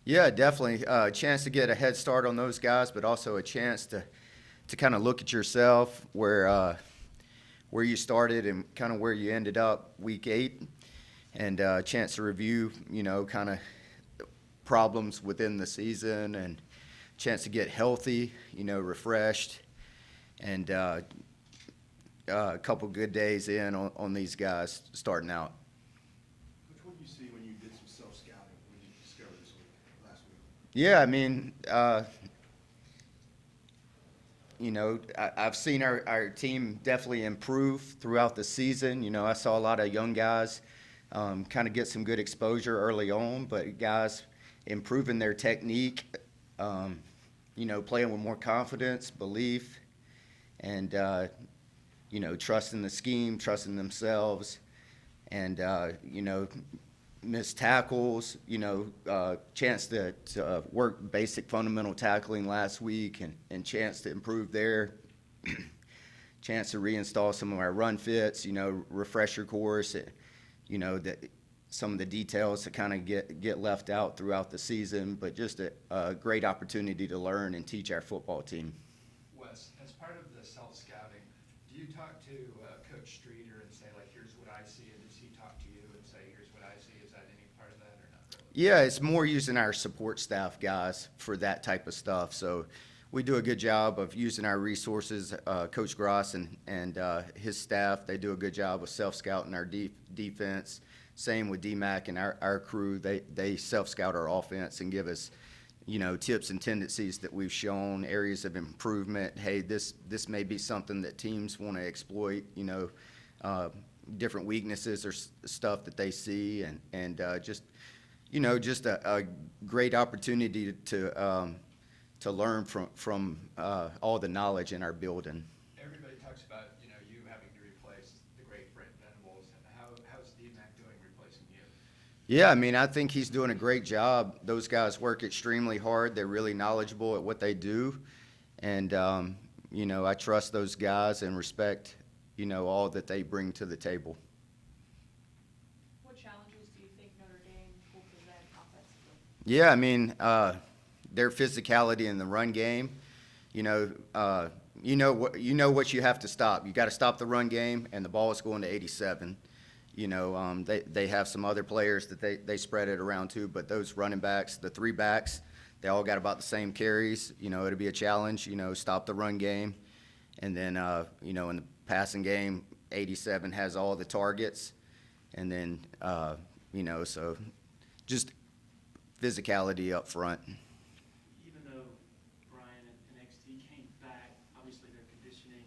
Yeah, definitely. A chance to get a head start on those guys, but also a chance to kind of look at yourself where you started and kind of where you ended up week 8, and a chance to review, kind of problems within the season, and chance to get healthy, refreshed, and a couple good days in on these guys starting out. Coach, what do you see when you did some self-scouting? What did you discover this week, last week? Yeah, I mean, I've seen our team definitely improve throughout the season. I saw a lot of young guys kind of get some good exposure early on, but guys improving their technique, playing with more confidence, belief, and, trusting the scheme, trusting themselves, and, missed tackles, chance to work basic fundamental tackling last week, and chance to improve there, chance to reinstall some of our run fits, refresher course, that some of the details to kind of get left out throughout the season, but just a great opportunity to learn and teach our football team. Wes, as part of the self-scouting, do you talk to Coach Streeter and say, like, here's what I see, and does he talk to you and say, here's what I see? Is that any part of that or not really? Yeah, it's more using our support staff guys for that type of stuff. So we do a good job of using our resources. Coach Gross and his staff, they do a good job of self-scouting our defense. Same with DMAC and our crew. They self-scout our offense and give us, tips and tendencies that we've shown, areas of improvement. Hey, this may be something that teams want to exploit, different weaknesses or stuff that they see, and just a great opportunity to learn from all the knowledge in our building. Everybody talks about, you having to replace the great Brent Venables. How's DMAC doing replacing you? Yeah, I mean, I think he's doing a great job. Those guys work extremely hard. They're really knowledgeable at what they do, and I trust those guys and respect, all that they bring to the table. What challenges do you think Notre Dame will present offensively? Yeah, I mean, their physicality in the run game. What you have to stop. You got to stop the run game, and the ball is going to 87. They have some other players that they spread it around to, but those running backs, the three backs, they all got about the same carries. It'll be a challenge. Stop the run game, and then in the passing game, 87 has all the targets, and then so just physicality up front. Even though Brian and NXT came back, obviously their conditioning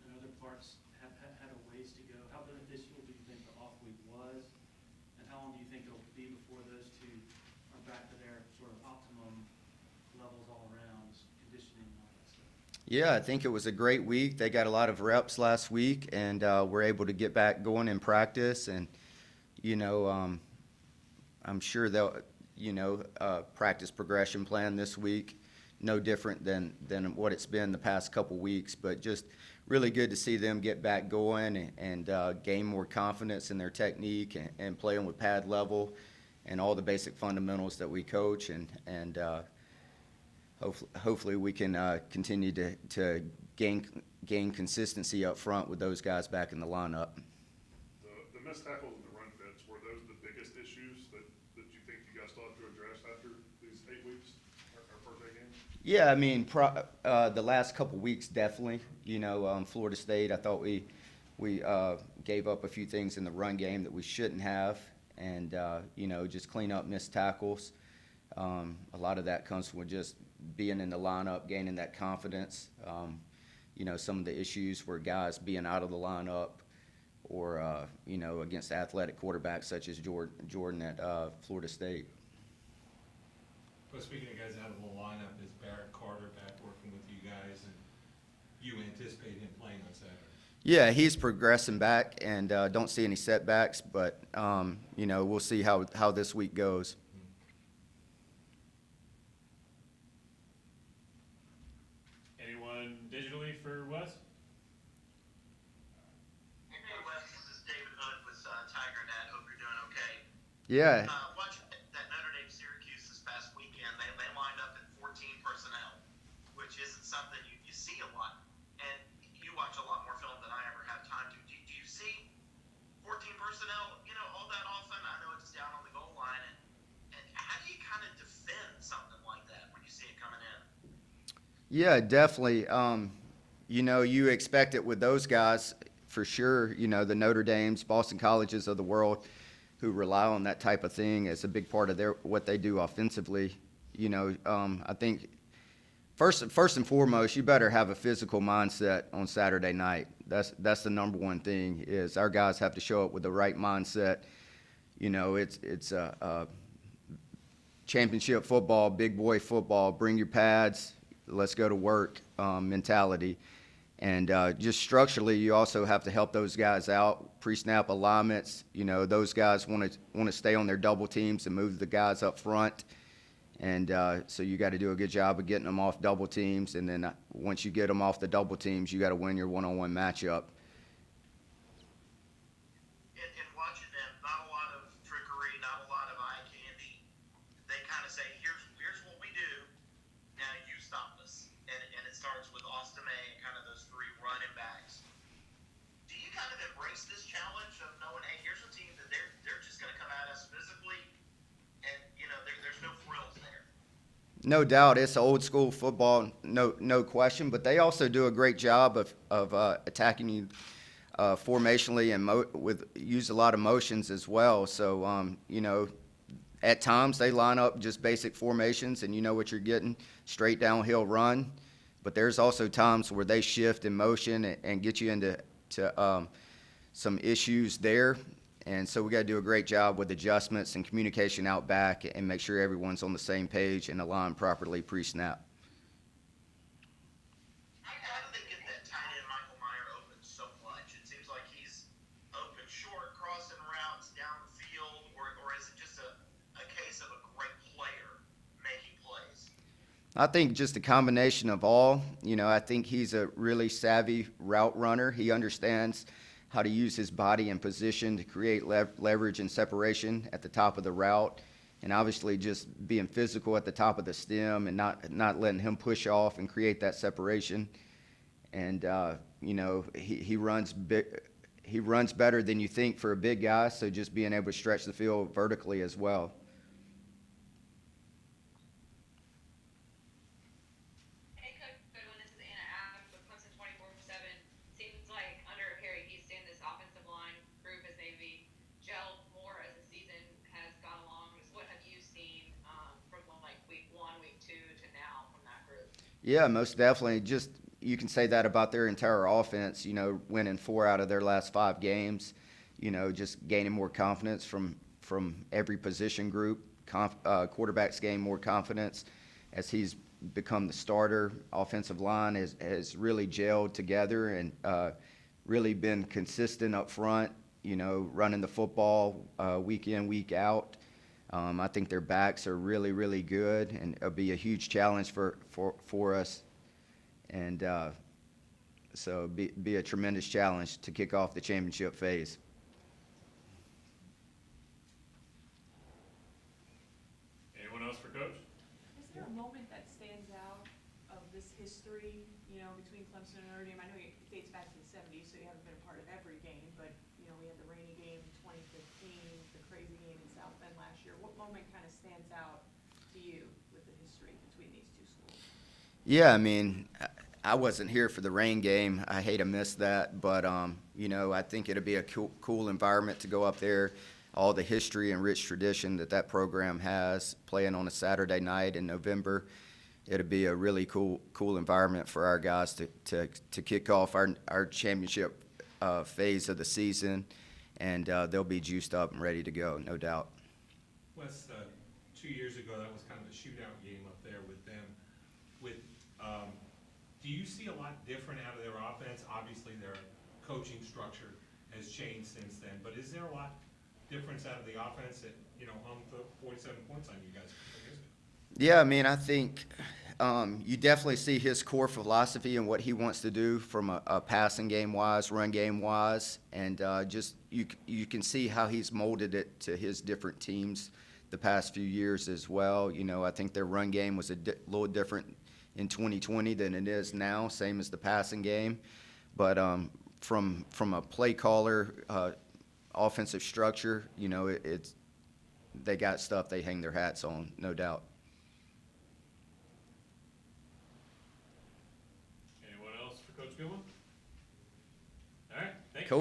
and other parts had a ways to go. How beneficial do you think the off week was? And how long do you think it'll be before those two are back to their sort of optimum levels all around, conditioning and all that stuff? Yeah, I think it was a great week. They got a lot of reps last week, and were able to get back going in practice. And I'm sure they'll, practice progression plan this week, no different than what it's been the past couple weeks. But just really good to see them get back going and gain more confidence in their technique and playing with pad level and all the basic fundamentals that we coach. And hopefully we can continue to gain consistency up front with those guys back in the lineup. The missed tackles and the run fits, were those the biggest issues that you think you guys still have to address after these 8 weeks, or first 8 games? Yeah, I mean, the last couple weeks definitely. Florida State, I thought we gave up a few things in the run game that we shouldn't have, and just clean up missed tackles. A lot of that comes from just being in the lineup, gaining that confidence. Some of the issues were guys being out of the lineup, or against athletic quarterbacks such as Jordan at Florida State. But speaking of guys out of the lineup, is Barrett Carter back working with you guys, and you anticipate him playing on Saturday? Yeah, he's progressing back, and don't see any setbacks, but we'll see how this week goes. Anyone digitally for Wes? Hey Wes, this is David Hood with Tiger Net. Hope you're doing okay. Yeah, Watching that Notre Dame Syracuse this past weekend, something you see a lot, and you watch a lot more film than I ever have time to. Do you see 14 personnel, all that often? I know it's down on the goal line, and how do you kind of defend something like that when you see it coming in? Yeah, definitely. You expect it with those guys for sure. The Notre Dames, Boston Colleges of the world, who rely on that type of thing as a big part of what they do offensively. I think first and foremost, you better have a physical mindset on Saturday night. That's the number one thing. Is our guys have to show up with the right mindset. It's a championship football, big boy football. Bring your pads. Let's go to work mentality. And just structurally, you also have to help those guys out. Pre-snap alignments, those guys want to stay on their double teams and move the guys up front. And so you got to do a good job of getting them off double teams. And then once you get them off the double teams, you got to win your one-on-one matchup. In watching them, not a lot of trickery, not a lot of eye candy. They kind of say, here's what we do. Now you stop us. And it starts with Austin May and kind of those three running backs. Do you kind of embrace this challenge of knowing, hey, here's a team that they're just going to come at us physically, and there's no frills there? No doubt, it's old school football, no question. But they also do a great job of attacking you formationally and use a lot of motions as well. So at times they line up just basic formations, and you know what you're getting, straight downhill run. But there's also times where they shift in motion and get you into some issues there. And so we got to do a great job with adjustments and communication out back and make sure everyone's on the same page and aligned properly pre-snap. How do they get that tight end Michael Mayer open so much? It seems like he's open short, crossing routes down the field, or is it just a case of a great player making plays? I think just a combination of all. I think he's a really savvy route runner. He understands how to use his body and position to create leverage and separation at the top of the route, and obviously just being physical at the top of the stem and not letting him push off and create that separation. And he runs big. He runs better than you think for a big guy. So just being able to stretch the field vertically as well. Hey, Coach Goodwin, this is Anna Adams with Clemson 24/7. Seems like under Harry Houston, this offensive line group has maybe gelled more as the season has gone along. Just what have you seen from like week 1, week 2 to now from that group? Yeah, most definitely. Just you can say that about their entire offense. Winning 4 out of their last 5 games. Just gaining more confidence from every position group. Quarterbacks gain more confidence as he's become the starter. Offensive line has really gelled together and really been consistent up front, running the football week in, week out. I think their backs are really, really good, and it'll be a huge challenge for us. And so be a tremendous challenge to kick off the championship phase. Anyone else for Coach? Is there a moment that stands out of this history, between Clemson and Notre Dame? I know it dates back to the 70s, so you haven't been a part of every game, but, we had the rainy game in 2015, the crazy game in South Bend last year. What moment kind of stands out to you with the history between these two schools? Yeah, I wasn't here for the rain game. I hate to miss that, but I think it'll be a cool environment to go up there. All the history and rich tradition that program has, playing on a Saturday night in November, it'll be a really cool environment for our guys to kick off our championship phase of the season, and they'll be juiced up and ready to go, no doubt. Wes, 2 years ago, that was kind of a shootout game up there with them. Do you see a lot different out of their offense? Obviously, their coaching structure has changed since then, but is there a lot difference out of the offense that, hung 47 points on you guys? Yeah, I think you definitely see his core philosophy and what he wants to do from a passing game wise, run game wise, and just you can see how he's molded it to his different teams the past few years as well. I think their run game was a little different in 2020 than it is now, same as the passing game. But from a play caller, offensive structure, you know, it's they got stuff they hang their hats on, no doubt. Anyone else for Coach Goodwin? All right, thank you. Cool.